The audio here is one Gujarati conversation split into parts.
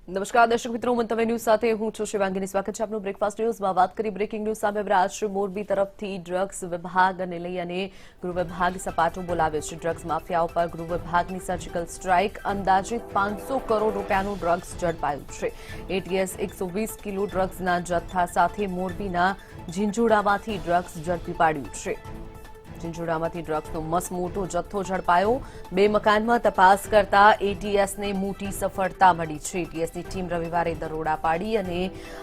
નમસ્કાર દર્શક મિત્રો, મંતવ્ય ન્યૂઝ સાથે હું છું શિવાંગીની. સ્વાગત છે આપનું બ્રેકફાસ્ટ ન્યૂઝમાં. વાત કરી બ્રેકિંગ ન્યૂઝ સામે આવ્યા છે. મોરબી તરફથી ડ્રગ્સ વિભાગને લઈ અને ગૃહ વિભાગ સપાટો બોલાવ્યો છે. ડ્રગ્સ માફિયાઓ પર ગૃહ વિભાગની સર્જિકલ સ્ટ્રાઇક. અંદાજિત 500 કરોડ રૂપિયાનું ડ્રગ્સ ઝડપાયું છે. એટીએસ 120 કિલો ડ્રગ્સના જથ્થા સાથે મોરબીના ઝીંઝુડામાંથી ડ્રગ્સ ઝડપી પાડ્યું છે. ઝીંઝુડામાંથી ડ્રગ્સનો મસમોટો જથ્થો ઝડપાયો. 2 મકાનમાં તપાસ કરતા એટીએસને મોટી સફળતા મળી છે. એટીએસની ટીમ રવિવારે દરોડા પાડી અને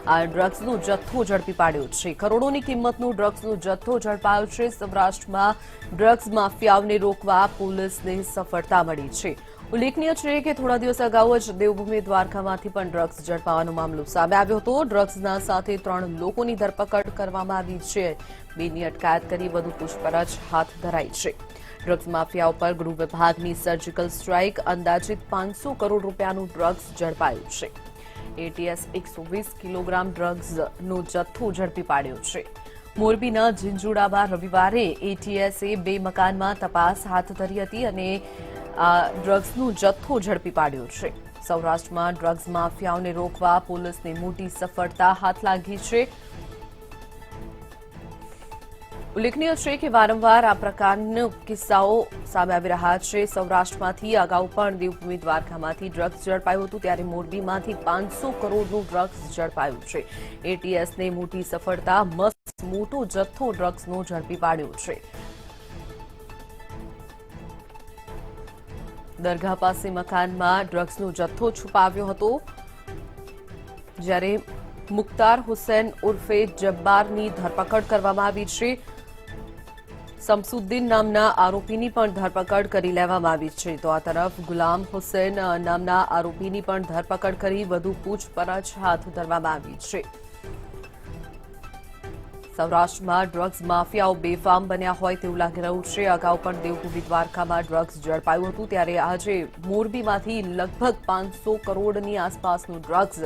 આ ડ્રગ્સનો જથ્થો ઝડપી પાડ્યો છે. કરોડોની કિંમતનો ડ્રગ્સનો જથ્થો ઝડપાયો છે. સૌરાષ્ટ્રમાં ડ્રગ્સ માફિયાઓને રોકવા પોલીસને સફળતા મળી છે. ઉલ્લેખનીય છે કે થોડા દિવસ અગાઉ જ દેવભૂમિ દ્વારકામાંથી પણ ડ્રગ્સ ઝડપાવાનો મામલો સામે આવ્યો હતો. ડ્રગ્સના સાથે 3 લોકોની ધરપકડ કરવામાં આવી છે. 2ની અટકાયત કરી વધુ પૂછપરછ હાથ ધરાઈ છે. ડ્રગ્સ માફિયાઓ પર ગૃહ વિભાગની સર્જિકલ સ્ટ્રાઇક. અંદાજિત 500 કરોડ રૂપિયાનું ડ્રગ્સ ઝડપાયું છે. એટીએસ 120 કિલોગ્રામ ડ્રગ્સનો જથ્થો ઝડપી પાડ્યો છે. મોરબીના ઝીંઝુડામાં રવિવારે એટીએસે 2 મકાનમાં તપાસ હાથ ધરી હતી અને આ ડ્રગ્સનો જથ્થો ઝડપી પાડ્યો છે. સૌરાષ્ટ્રમાં ડ્રગ્સ માફિયાઓને રોકવા પોલીસને મોટી સફળતા હાથ લાગી છે. ઉલ્લેખનીય છે કે વારંવાર આ પ્રકારના કિસ્સાઓ સામે આવી રહ્યા છે. સૌરાષ્ટ્રમાંથી અગાઉ પણ દેવભૂમિ દ્વારકામાંથી ડ્રગ્સ ઝડપાયું હતું, ત્યારે મોરબીમાંથી 500 કરોડનું ડ્રગ્સ ઝડપાયું છે. એટીએસને મોટી સફળતા. મોટો જથ્થો ડ્રગ્સનો ઝડપી પાડ્યો છે. દરગાહ પાસે મકાનમાં ડ્રગ્સનો જથ્થો છુપાવ્યો હતો, જ્યારે મુખ્તાર હુસૈન ઉર્ફે જબ્બારની ધરપકડ કરવામાં આવી છે. શમસુદ્દીન નામના આરોપીની પણ ધરપકડ કરી લેવામાં આવી છે. તો આ તરફ ગુલામ હુસૈન નામના આરોપીની પણ ધરપકડ કરી વધુ પૂછપરછ હાથ ધરવામાં આવી છે. સૌરાષ્ટ્રમાં ડ્રગ્સ માફિયાઓ બેફામ બન્યા હોય તેવું લાગી રહ્યું છે. અગાઉ પણ દેવભૂમિ દ્વારકામાં ડ્રગ્સ ઝડપાયું હતું, ત્યારે આજે મોરબીમાંથી લગભગ 500 કરોડની આસપાસનું ડ્રગ્સ,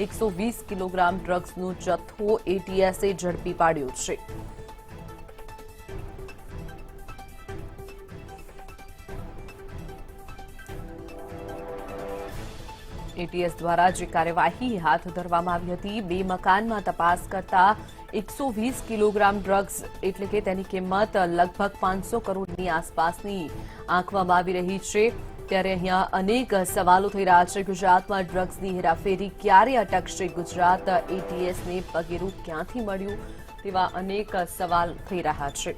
120 કિલોગ્રામ ડ્રગ્સનો જથ્થો એટીએસે ઝડપી પાડ્યો છે. એટીએસ દ્વારા જે કાર્યવાહી હાથ ધરવામાં આવી હતી, 2 મકાનમાં તપાસ કરતા 120 કિલોગ્રામ ડ્રગ્સ એટલે કે તેની કિંમત લગભગ 500 કરોડની આસપાસની આંકવામાં આવી રહી છે. ત્યારે અહીંયા અનેક સવાલો થઈ રહ્યા છે. ગુજરાતમાં ડ્રગ્સની હેરાફેરી ક્યારે અટકશે? ગુજરાત એટીએસને પગેરું ક્યાંથી મળ્યું? તેવા અનેક સવાલ થઈ રહ્યા છે.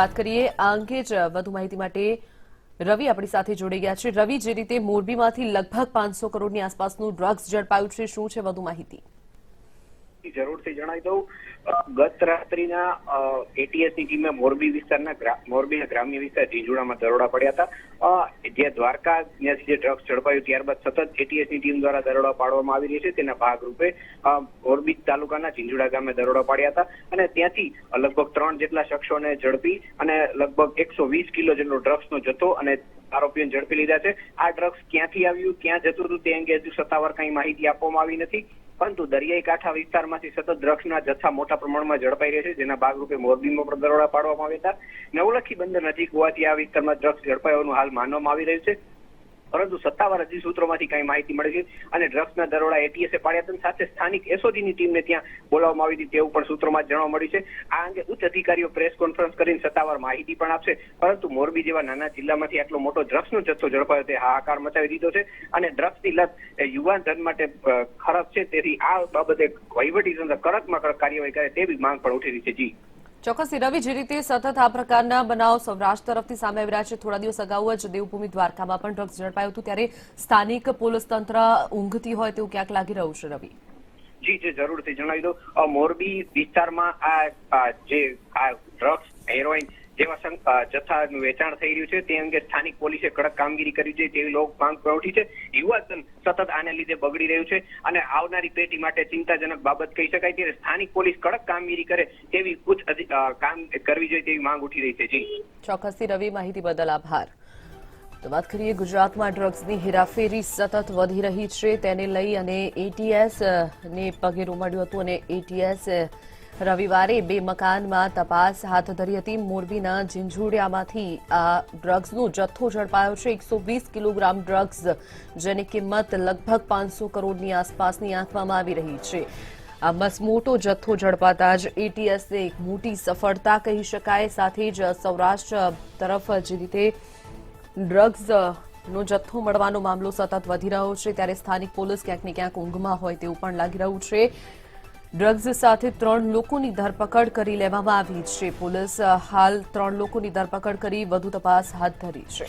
વાત કરીએ આ અંગે જ વધુ માહિતી માટે રવિ આપણી સાથે જોડાઈ ગયા છે. રવિ, જે રીતે મોરબીમાંથી લગભગ 500 કરોડની આસપાસનું ડ્રગ્સ ઝડપાયું છે, શું છે વધુ માહિતી? જરૂરથી જણાવી દઉં, ગત રાત્રિના એટીએસની ટીમે મોરબીના ગ્રામ્ય વિસ્તાર ઝીંઝુડામાં દરોડા પડ્યા હતા. જે દ્વારકા જે ડ્રગ્સ ઝડપાયું ત્યારબાદ સતત એટીએસની ટીમ દ્વારા દરોડા પાડવામાં આવી રહી છે. તેના ભાગરૂપે મોરબી તાલુકાના ઝીંઝુડા ગામે દરોડા પાડ્યા હતા અને ત્યાંથી લગભગ 3 જેટલા શખ્સોને ઝડપી અને લગભગ 120 કિલો જેટલો ડ્રગ્સનો જથ્થો અને આરોપીઓને ઝડપી લીધા છે. આ ડ્રગ્સ ક્યાંથી આવ્યું, ક્યાં જતું હતું તે અંગે હજુ સત્તાવાર કંઈ માહિતી આપવામાં આવી નથી, પરંતુ દરિયાઈ કાંઠા વિસ્તારમાંથી સતત ડ્રગ્સના જથ્થા મોટા પ્રમાણમાં ઝડપાઈ રહ્યા છે. જેના ભાગરૂપે મોરબીમાં પણ દરોડા પાડવામાં આવ્યા હતા. નવલખી બંદર નજીક હોવાથી આ વિસ્તારમાં ડ્રગ્સ ઝડપાયાનું હાલ માનવામાં આવી રહ્યું છે, પરંતુ સત્તાવાર હજી સૂત્રોમાંથી કઈ માહિતી મળી છે. અને ડ્રગ્સના દરોડા એટીએસે પાડ્યા હતા, સાથે સ્થાનિક એસઓજીની ટીમને ત્યાં બોલાવવામાં આવી હતી તેવું પણ સૂત્રોમાં જાણવા મળ્યું છે. આ અંગે ઉચ્ચ અધિકારીઓ પ્રેસ કોન્ફરન્સ કરીને સત્તાવાર માહિતી પણ આપશે, પરંતુ મોરબી જેવા નાના જિલ્લામાંથી આટલો મોટો ડ્રગ્સનો જથ્થો ઝડપાયો તે હાહાકાર મચાવી દીધો છે. અને ડ્રગ્સની લત યુવાન ધન માટે ખરાબ છે, તેથી આ બાબતે વહીવટી તંત્ર કડકમાં કડક કાર્યવાહી કરે તેવી માંગ પણ ઉઠી રહી છે. જી ચોક્કસ રવિ, જે રીતે સતત આ પ્રકારના બનાવ સૌરાષ્ટ્ર તરફથી સામે આવી રહ્યા છે, થોડા દિવસ અગાઉ જ દેવભૂમિ દ્વારકામાં પણ ડ્રગ્સ ઝડપાયું હતું, ત્યારે સ્થાનિક પોલીસ તંત્ર ઊંઘતી હોય તેવું ક્યાંક લાગી રહ્યું છે. રવિ જી જરૂરથી જણાવી દો, મોરબી વિસ્તારમાં આ ડ્રગ્સ, હેરોઇન જેવા જથ્થાનું વેચાણ થઈ રહ્યું છે તે અંગે સ્થાનિક પોલીસે કડક કામગીરી કરી છે તેવી લોક માંગ ઉઠી છે. યુવાધન સતત આને લીધે બગડી રહ્યું છે અને આવનારી પેઢી માટે ચિંતાજનક બાબત કહી શકાય. ત્યારે સ્થાનિક પોલીસ કડક કામગીરી કરે તેવી ઉચ્ચ કામ કરવી જોઈએ તેવી માંગ ઉઠી રહી છે. જી ચોક્કસથી રવિ, માહિતી બદલ આભાર. તો વાત કરીએ, ગુજરાતમાં ડ્રગ્સની હેરાફેરી સતત વધી રહી છે, તેને લઈ અને એટીએસ ને પગેરું મળ્યું હતું અને એટીએસ રવિવારે બે મકાનમાં તપાસ હાથ ધરી હતી. મોરબીના ઝીંઝુડિયામાંથી આ ડ્રગ્સનો જથ્થો ઝડપાયો છે. 120 કિલોગ્રામ ડ્રગ્સ, જેની કિંમત લગભગ 500 કરોડની આસપાસની આંકવામાં આવી રહી છે. આ મસમોટો જથ્થો ઝડપાતા જ એટીએસને એક મોટી સફળતા કહી શકાય. સાથે જ સૌરાષ્ટ્ર તરફ જે રીતે ડ્રગ્સનો જથ્થો મળવાનો મામલો સતત વધી રહ્યો છે, ત્યારે સ્થાનિક પોલીસ ક્યાંક ને ક્યાંક ઊંઘમાં હોય તેવું પણ લાગી રહ્યું છે. ડ્રગ્સ સાથે 3 લોકોની ધરપકડ કરી લેવામાં આવી છે. પોલીસ હાલ 3 લોકોની ધરપકડ કરી વધુ તપાસ હાથ ધરી છે.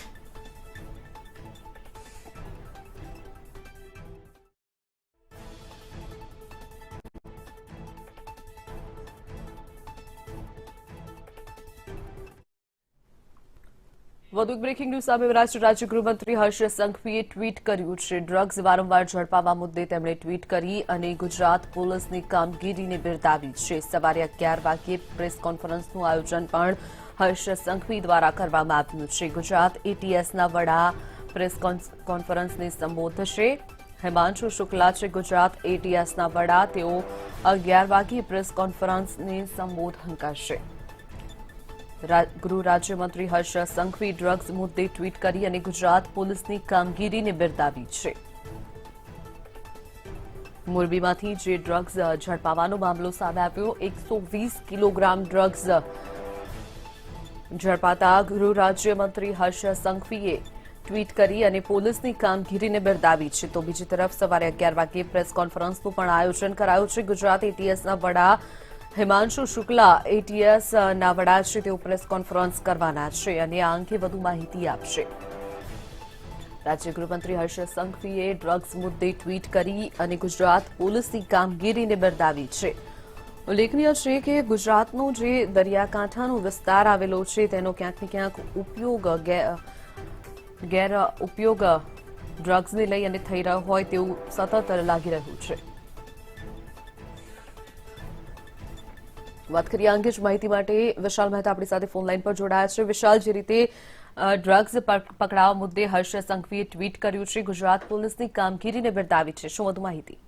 વધુ એક બ્રેકિંગ ન્યૂઝ સામે રાજ્ય ગૃહમંત્રી હર્ષ સંઘવીએ ટ્વીટ કર્યું છે. ડ્રગ્સ વારંવાર ઝડપાવા મુદ્દે તેમણે ટ્વીટ કરી અને ગુજરાત પોલીસની કામગીરીને બિરદાવી છે. સવારે 11 વાગ્યે પ્રેસ કોન્ફરન્સનું આયોજન પણ હર્ષ સંઘવી દ્વારા કરવામાં આવ્યું છે. ગુજરાત એટીએસના વડા પ્રેસ કોન્ફરન્સને સંબોધશે. હિમાંશુ શુક્લા છે ગુજરાત એટીએસના વડા. તેઓ 11 વાગ્યે પ્રેસ કોન્ફરન્સને સંબોધન કરશે. ગૃહ રાજ્યમંત્રી હર્ષ સંઘવી ડ્રગ્સ મુદ્દે ટ્વીટ કરી અને ગુજરાત પોલીસની કામગીરીને બિરદાવી છે. મોરબીમાંથી જે ડ્રગ્સ ઝડપાવાનો મામલો સામે આવ્યો, 120 કિલોગ્રામ ડ્રગ્સ ઝડપાતા ગૃહ રાજ્યમંત્રી હર્ષ સંઘવીએ ટ્વીટ કરી અને પોલીસની કામગીરીને બિરદાવી છે. તો બીજી તરફ સવારે 11 વાગ્યે પ્રેસ કોન્ફરન્સનું પણ આયોજન કરાયું છે. ગુજરાત એટીએસના વડા હિમાંશુ શુક્લા એટીએસના વડા છે, તેઓ પ્રેસ કોન્ફરન્સ કરવાના છે અને આ અંગે વધુ માહિતી આપશે. રાજ્ય ગૃહમંત્રી હર્ષ સંઘવીએ ડ્રગ્સ મુદ્દે ટ્વીટ કરી અને ગુજરાત પોલીસની કામગીરીને બિરદાવી છે. ઉલ્લેખનીય છે કે ગુજરાતનો જે દરિયાકાંઠાનો વિસ્તાર આવેલો છે, તેનો ક્યાંક ને ક્યાંક ગેરઉપયોગ ડ્રગ્સને લઈ અને થઈ રહ્યો હોય તેવું સતત લાગી રહ્યું છે. વાત કરીએ અંગે જ માહિતી માટે વિશાલ મહેતા આપણી સાથે ફોનલાઈન પર જોડાયા છે. વિશાલ, જે રીતે ડ્રગ્સ પકડાવા મુદ્દે હર્ષ સંઘવીએ ટ્વીટ કર્યું છે, ગુજરાત પોલીસની કામગીરીને બિરદાવી છે, શું વધુ માહિતી?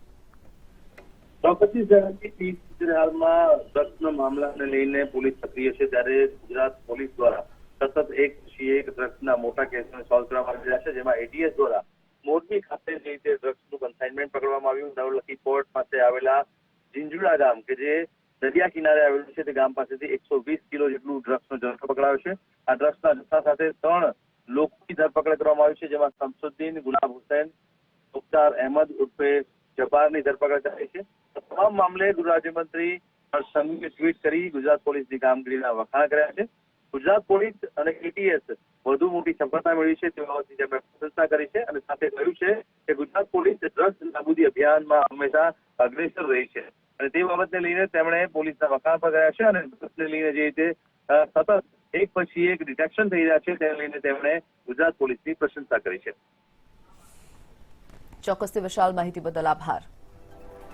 ચોક્કસથી જણાવી હાલમાં ડ્રગ્સના મામલાને લઈને પોલીસ સક્રિય છે, ત્યારે ગુજરાત પોલીસ દ્વારા સતત એક પછી એક ડ્રગ્સના મોટા કેસોને સોલ્વ કરવામાં આવી રહ્યા છે. જેમાં એટીએસ દ્વારા મોરબી ખાતે જે રીતે ડ્રગ્સનું કન્સાઇનમેન્ટ પકડવામાં આવ્યું. નવલખી પોર્ટ પાસે આવેલા ઝીંઝુડા ગામ કે જે દરિયા કિનારે આવેલું છે, તે ગામ પાસેથી 120 કિલો જેટલું ડ્રગ્સનો જથ્થો પકડાયો છે. આ ડ્રગ્સના જથ્થા સાથે 3 લોકોની ધરપકડ કરવામાં આવી છે, જેમાં શમસુદ્દીન, ગુલાબ હુસૈન, મુખ્તાર અહેમદ ઉર્ફે જબ્બારની ધરપકડ કરાઈ છે. તમામ મામલે ગૃહ રાજ્યમંત્રી હર્ષ સંઘવીએ ટ્વીટ કરી ગુજરાત પોલીસની કામગીરીના વખાણ કર્યા છે. ગુજરાત પોલીસ અને એટીએસ વધુ મોટી સફળતા મેળવી છે તે બાબતની તેમણે પ્રશંસા કરી છે અને સાથે કહ્યું છે કે ગુજરાત પોલીસ ડ્રગ્સ નાબૂદી અભિયાનમાં હંમેશા અગ્રેસર રહી છે અને તે બાબતને લઈને તેમણે પોલીસના વખાણ પર કર્યા છે અને ડ્રગ્સને લઈને જે રીતે સતત એક પછી એક ડિટેક્શન થઈ રહ્યા છે તેને લઈને તેમણે ગુજરાત પોલીસની પ્રશંસા કરી છે. ચોક્કસથી વિશાલ, માહિતી બદલ આભાર.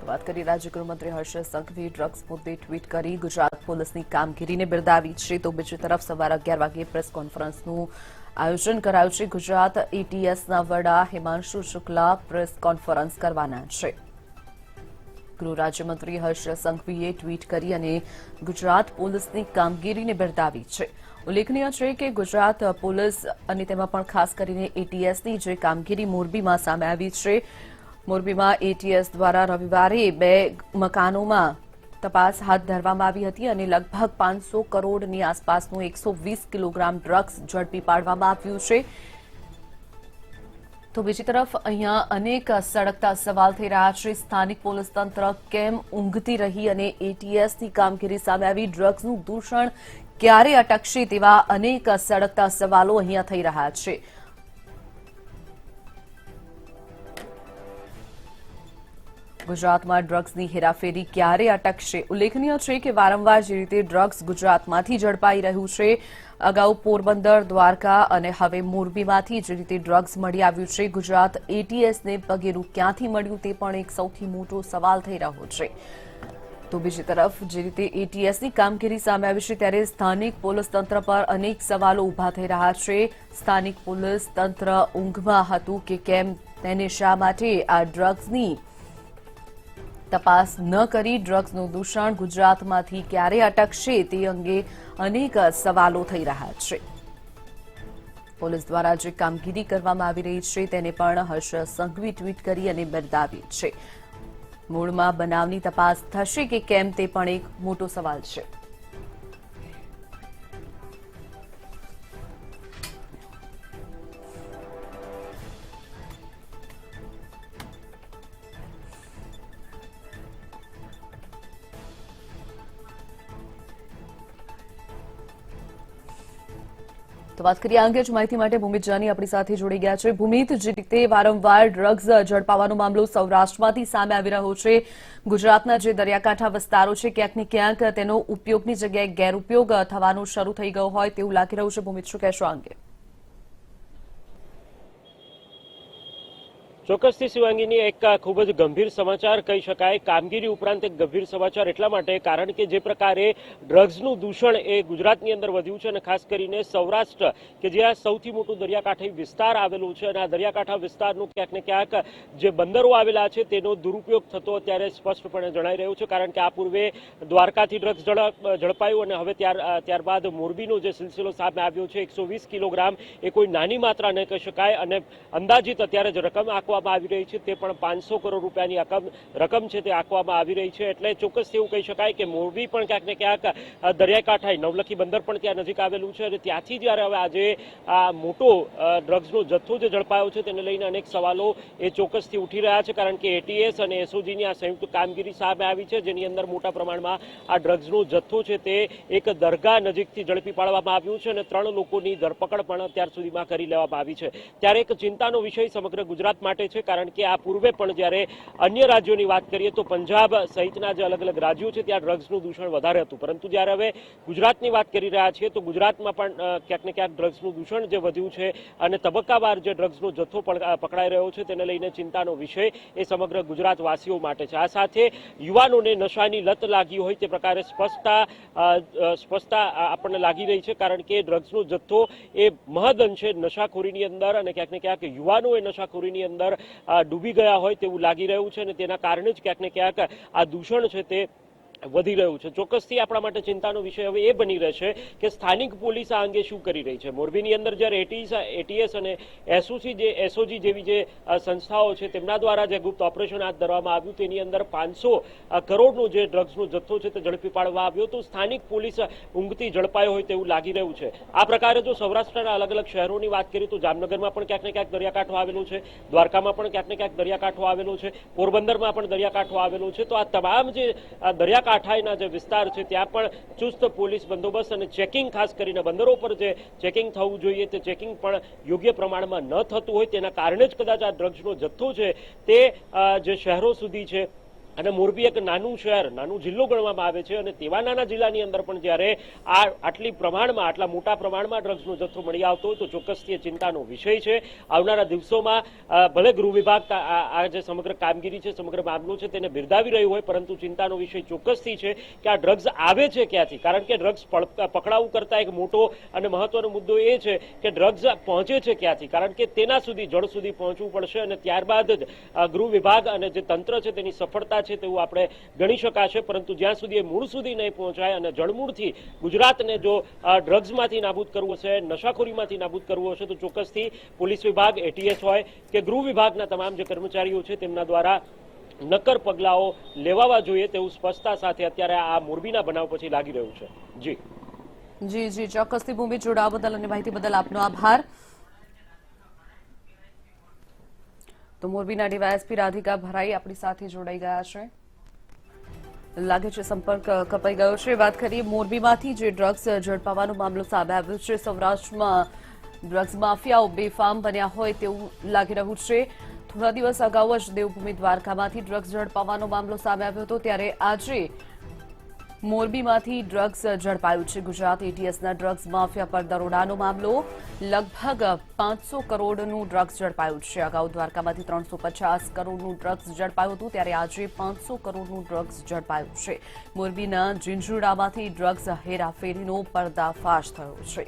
વાત કરી રાજ્ય ગૃહમંત્રી હર્ષ સંઘવીએ ડ્રગ્સ મુદ્દે ટ્વીટ કરી ગુજરાત પોલીસની કામગીરીને બિરદાવી છે. તો બીજી તરફ સવારે 11 વાગ્યે પ્રેસ કોન્ફરન્સનું આયોજન કરાયું છે. ગુજરાત એટીએસના વડા હિમાંશુ શુક્લા પ્રેસ કોન્ફરન્સ કરવાના છે. ગૃહ રાજ્યમંત્રી હર્ષ સંઘવીએ ટ્વીટ કરી અને ગુજરાત પોલીસની કામગીરીને બિરદાવી છે. ઉલ્લેખનીય છે કે ગુજરાત પોલીસ અને તેમાં પણ ખાસ કરીને એટીએસની જે કામગીરી મોરબીમાં સામે આવી છે, મોરબીમાં એટીએસ દ્વારા રવિવારે 2 મકાનોમાં તપાસ હાથ ધરવામાં આવી હતી અને લગભગ 500 કરોડની આસપાસનું 120 કિલોગ્રામ ડ્રગ્સ ઝડપી પાડવામાં આવ્યું છે. તો બીજી તરફ અહીંયા અનેક સળગતા સવાલ થઈ રહ્યા છે. સ્થાનિક પોલીસ તંત્ર કેમ ઊંઘતી રહી અને એટીએસની કામગીરી સામે આવી ડ્રગ્સનું દૂષણ ક્યારે અટકશે, તેવા અનેક સળગતા સવાલો અહીંયા થઈ રહ્યા છે. ગુજરાતમાં ડ્રગ્સની હેરાફેરી ક્યારે અટકશે? ઉલ્લેખનીય છે કે વારંવાર જે રીતે ડ્રગ્સ ગુજરાતમાંથી ઝડપાઈ રહ્યું છે, અગાઉ પોરબંદર, દ્વારકા અને હવે મોરબીમાંથી જે રીતે ડ્રગ્સ મળી આવ્યું છે, ગુજરાત એટીએસને પગેરું ક્યાંથી મળ્યું તે પણ એક સૌથી મોટો સવાલ થઈ રહ્યો છે. તો બીજી તરફ જે રીતે એટીએસની કામગીરી સામે આવી છે, ત્યારે સ્થાનિક પોલીસ તંત્ર પર અનેક સવાલો ઉભા થઈ રહ્યા છે. સ્થાનિક પોલીસ તંત્ર ઊંઘમાં હતું કે કેમ, તેને શા માટે આ ડ્રગ્સની તપાસ ન કરી ડ્રગ્સનું દૂષણ ગુજરાતમાંથી ક્યારે અટકશે તે અંગે અનેક સવાલો થઈ રહ્યા છે. પોલીસ દ્વારા જે કામગીરી કરવામાં આવી રહી છે તેને પણ હર્ષ સંઘવી ટ્વીટ કરી અને બિરદાવી છે. મૂળમાં બનાવની તપાસ થશે કે કેમ તે પણ એક મોટો સવાલ છે. તો વાત કરીએ આ અંગે જ માહિતી માટે ભૂમિત જાની આપણી સાથે જોડી ગયા છે. ભૂમિત, જે રીતે વારંવાર ડ્રગ્સ ઝડપાવાનો મામલો સૌરાષ્ટ્રમાંથી સામે આવી રહ્યો છે, ગુજરાતના જે દરિયાકાંઠા વિસ્તારો છે ક્યાંક ને ક્યાંક તેનો ઉપયોગની જગ્યાએ ગેરઉપયોગ થવાનો શરૂ થઈ ગયો હોય તેવું લાગી રહ્યું છે. ભૂમિત, શું કહેશો આ અંગે? ચોક્કસથી શિવાંગીની એક ખૂબ જ ગંભીર સમાચાર કહી શકાય. કામગીરી ઉપરાંત એક ગંભીર સમાચાર એટલા માટે કારણ કે જે પ્રકારે ડ્રગ્સનું દૂષણ એ ગુજરાતની અંદર વધ્યું છે અને ખાસ કરીને સૌરાષ્ટ્ર કે જ્યાં સૌથી મોટું દરિયાકાંઠી વિસ્તાર આવેલું છે અને આ દરિયાકાંઠા વિસ્તારનું ક્યાંક ને ક્યાંક જે બંદરો આવેલા છે તેનો દુરુપયોગ થતો અત્યારે સ્પષ્ટપણે જણાઈ રહ્યું છે. કારણ કે આ પૂર્વે દ્વારકાથી ડ્રગ્સ ઝડપાયું અને હવે ત્યારબાદ મોરબીનો જે સિલસિલો સામે આવ્યો છે 120 કિલોગ્રામ એ કોઈ નાની માત્રા ન કહી શકાય અને અંદાજિત અત્યારે જે રકમ આંકવામાં આવી રહી છે તે પણ 500 કરોડ રૂપિયાની રકમ છે તે આંકવામાં આવી રહી છે. એટલે ચોક્કસ એવું કહી શકાય કે મોરબી પણ ક્યાંક ને ક્યાંક દરિયાકાંઠાએ નવલખી બંદર પણ ત્યાં નજીક આવેલું છે અને ત્યાંથી જ્યારે હવે આજે આ મોટો ડ્રગ્સનો જથ્થો જે ઝડપાયો છે તેને લઈને અનેક સવાલો એ ચોક્કસથી ઉઠી રહ્યા છે. કારણ કે એટીએસ અને એસઓજીની આ સંયુક્ત કામગીરી સામે આવી છે જેની અંદર મોટા પ્રમાણમાં આ ડ્રગ્સનો જથ્થો છે તે એક દરગાહ નજીકથી ઝડપી પાડવામાં આવ્યું છે અને 3 લોકોની ધરપકડ પણ અત્યાર સુધીમાં કરી લેવામાં આવી છે. ત્યારે એક ચિંતાનો વિષય સમગ્ર ગુજરાત માટે છે કારણ કે આ પૂર્વે પણ જ્યારે અન્ય રાજ્યોની વાત કરીએ તો પંજાબ સહિતના જે અલગ અલગ રાજ્યો છે ત્યાં ડ્રગ્સનું દૂષણ વધારે હતું, પરંતુ જ્યારે હવે ગુજરાતની વાત કરી રહ્યા છીએ તો ગુજરાતમાં પણ ક્યાંક ને ક્યાંક ડ્રગ્સનું દૂષણ જે વધ્યું છે અને તબક્કાવાર જે ડ્રગ્સનો જથ્થો પકડાઈ રહ્યો છે તેને લઈને ચિંતાનો વિષય એ સમગ્ર ગુજરાતવાસીઓ માટે છે. આ સાથે યુવાનોને નશાની લત લાગી હોય તે પ્રકારે સ્પષ્ટતા આપણને લાગી રહી છે કારણ કે ડ્રગ્સનો જથ્થો એ મહદઅંશે નશાખોરીની અંદર અને ક્યાંક ને ક્યાંક યુવાનો એ નશાખોરીની અંદર ડૂબી ગયા હોય તેવું લાગી રહ્યું છે અને તેના કારણે જ ક્યાંક ને ક્યાંક આ દૂષણ છે તે વધી રહ્યું છે. ચોક્કસથી આપણા માટે ચિંતાનો વિષય હવે એ બની રહેશે કે સ્થાનિક પોલીસ આ અંગે શું કરી રહી છે. મોરબીની અંદર જ્યારે એટીએસ અને એસઓજી જેવી જે સંસ્થાઓ છે તેમના દ્વારા જે ગુપ્ત ઓપરેશન હાથ ધરવામાં આવ્યું તેની અંદર 500 કરોડનો જે ડ્રગ્સનો જથ્થો છે તે ઝડપી પાડવામાં આવ્યો તો સ્થાનિક પોલીસ ઊંઘતી ઝડપાયો હોય તેવું લાગી રહ્યું છે. આ પ્રકારે જો સૌરાષ્ટ્રના અલગ અલગ શહેરોની વાત કરીએ તો જામનગરમાં પણ ક્યાંક ને ક્યાંક દરિયાકાંઠો આવેલો છે, દ્વારકામાં પણ ક્યાંક ને ક્યાંક દરિયાકાંઠો આવેલો છે, પોરબંદરમાં પણ દરિયાકાંઠો આવેલો છે. તો આ તમામ જે દરિયાકાંઠાના જે વિસ્તાર છે ત્યાં પણ ચુસ્ત પોલીસ બંદોબસ્ત અને ચેકિંગ, ખાસ કરીને બંદરો પર જે ચેકિંગ થવું જોઈએ તે ચેકિંગ પણ યોગ્ય પ્રમાણમાં ન થતું હોય તેના કારણે જ કદાચ આ ડ્રગ્સનો જથ્થો છે તે જે શહેરો સુધી છે અને મોરબી એક નાનું શહેર, નાનું જિલ્લો ગણવામાં આવે છે અને તેવા નાના જિલ્લાની અંદર પણ જ્યારે આટલા મોટા પ્રમાણમાં ડ્રગ્સનો જથ્થો મળી આવતો હોય તો ચોક્કસથી એ ચિંતાનો વિષય છે. આવનારા દિવસોમાં ભલે ગૃહ વિભાગ આ જે સમગ્ર કામગીરી છે, સમગ્ર મામલો છે તેને બિરદાવી રહ્યું હોય, પરંતુ ચિંતાનો વિષય ચોક્કસથી છે કે આ ડ્રગ્સ આવે છે ક્યાંથી. કારણ કે ડ્રગ્સ પકડાવું કરતા એક મોટો અને મહત્વનો મુદ્દો એ છે કે ડ્રગ્સ પહોંચે છે ક્યાંથી. કારણ કે તેના સુધી જળ સુધી પહોંચવું પડશે અને ત્યારબાદ જ ગૃહ વિભાગ અને જે તંત્ર છે તેની સફળતા છે તેવું આપણે ગણી શકાશે. પરંતુ જ્યાં સુધી એ મૂળ સુધી નહીં પહોંચાય અને જળમૂળથી ગુજરાતને જો ડ્રગ્સમાંથી નાબૂદ કરવું હશે, નશાખોરીમાંથી નાબૂદ કરવું હશે તો ચોક્કસથી પોલીસ વિભાગ, એટીએસ હોય કે ગૃહ વિભાગના તમામ જે કર્મચારીઓ છે તેમના દ્વારા નક્કર પગલાઓ લેવાવા જોઈએ તેવું સ્પષ્ટતા સાથે અત્યારે આ મોરબીના બનાવ પછી લાગી રહ્યું છે. જી ચોક્કસથી ભૂમિ, જોડાવા બદલ અને માહિતી બદલ આપનો આભાર. તો મોરબીના ડીવાયએસપી રાધિકા ભરાઈ આપણી સાથે જોડાઈ ગયા છે. લાગે છે સંપર્ક કપાઈ ગયો છે. વાત કરીએ મોરબીમાંથી જે ડ્રગ્સ ઝડપાવાનો મામલો સામે આવ્યો છે. સૌરાષ્ટ્રમાં ડ્રગ્સ માફિયાઓ બેફામ બન્યા હોય તેવું લાગી રહ્યું છે. થોડા દિવસ અગાઉ જ દેવભૂમિ દ્વારકામાંથી ડ્રગ્સ ઝડપાવાનો મામલો સામે આવ્યો હતો, ત્યારે આજે મોરબીમાંથી ડ્રગ્સ ઝડપાયું છે. ગુજરાત એટીએસના ડ્રગ્સ માફિયા પર દરોડાનો મામલો. લગભગ 500 કરોડનું ડ્રગ્સ ઝડપાયું છે. અગાઉ દ્વારકામાંથી 350 કરોડનું ડ્રગ્સ ઝડપાયું હતું, ત્યારે આજે 500 કરોડનું ડ્રગ્સ ઝડપાયું છે. મોરબીના ઝીંઝુડામાંથી ડ્રગ્સ હેરાફેરીનો પર્દાફાશ થયો છે.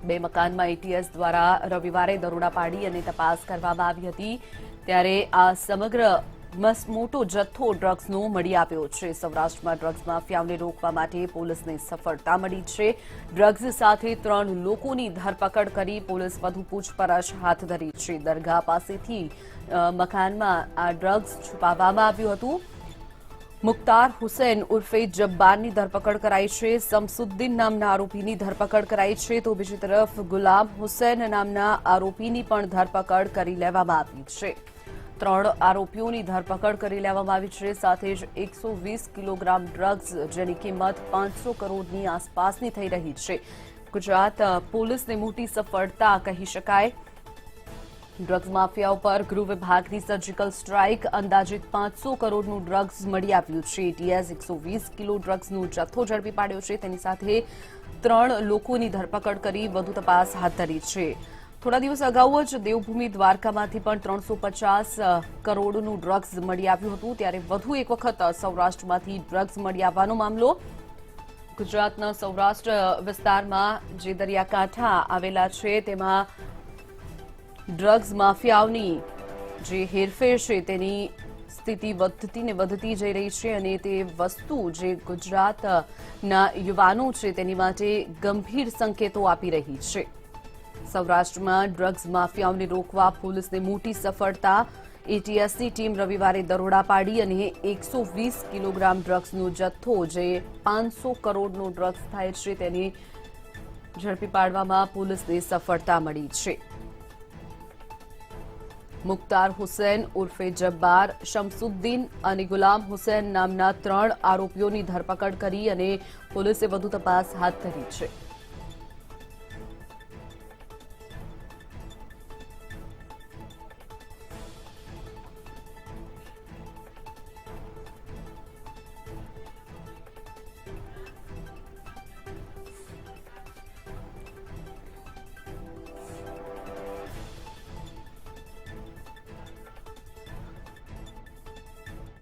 2 મકાનમાં એટીએસ દ્વારા રવિવારે દરોડા પાડી અને તપાસ કરવામાં આવી હતી, ત્યારે આ સમગ્ર મોટો જથ્થો ડ્રગ્સનો મળી આવ્યો છે. સૌરાષ્ટ્રમાં ડ્રગ્સ માફિયાઓને રોકવા માટે પોલીસને સફળતા મળી છે. ડ્રગ્સ સાથે 3 લોકોની ધરપકડ કરી પોલીસ વધુ પૂછપરછ હાથ ધરી છે. દરગાહ પાસેથી મકાનમાં આ ડ્રગ્સ છુપાવવામાં આવ્યું હતું. મુખ્તાર હુસૈન ઉર્ફે જબ્બારની ધરપકડ કરાઈ છે. શમસુદ્દીન નામના આરોપીની ધરપકડ કરાઈ છે, તો બીજી તરફ ગુલામ હુસૈન નામના આરોપીની પણ ધરપકડ કરી લેવામાં આવી છે. 3 આરોપીઓની ધરપકડ કરી લેવામાં આવી છે. સાથે જ 120 કિલોગ્રામ ડ્રગ્સ, જેની કિંમત 500 કરોડની આસપાસની થઈ રહી છે. ગુજરાત પોલીસને મોટી સફળતા કહી શકાય. ડ્રગ્સ માફિયાઓ પર ગૃહ વિભાગની સર્જિકલ સ્ટ્રાઇક. અંદાજિત 500 કરોડનું ડ્રગ્સ મળી આવ્યું છે. એટીએસ 120 કિલો ડ્રગ્સનો જથ્થો ઝડપી પાડ્યો છે. તેની સાથે 3 લોકોની ધરપકડ કરી વધુ તપાસ હાથ ધરી છે. થોડા દિવસ અગાઉ જ દેવભૂમિ દ્વારકામાંથી પણ 350 કરોડનું ડ્રગ્સ મળી આવ્યું હતું. ત્યારે વધુ એક વખત સૌરાષ્ટ્રમાંથી ડ્રગ્સ મળી આવવાનો મામલો. ગુજરાતના સૌરાષ્ટ્ર વિસ્તારમાં જે દરિયાકાંઠા આવેલા છે તેમાં ડ્રગ્સ માફિયાઓની જે હેરફેર છે તેની સ્થિતિ વધતી ને વધતી જઈ રહી છે અને તે વસ્તુ જે ગુજરાતના યુવાનો છે તેની માટે ગંભીર સંકેતો આપી રહી છે. સૌરાષ્ટ્રમાં ડ્રગ્સ માફિયાઓને રોકવા પોલીસને મોટી સફળતા. એટીએસની ટીમ રવિવારે દરોડા પાડી અને 120 કિલોગ્રામ ડ્રગ્સનો જથ્થો, જે 500 કરોડનો ડ્રગ્સ થાય છે, તેની ઝડપી પાડવામાં પોલીસને સફળતા મળી છે. મુખ્તાર હુસૈન ઉર્ફે જબ્બાર, શમસુદ્દીન અને ગુલામ હુસૈન નામના 3 આરોપીઓની ધરપકડ કરી અને પોલીસે વધુ તપાસ હાથ ધરી છે.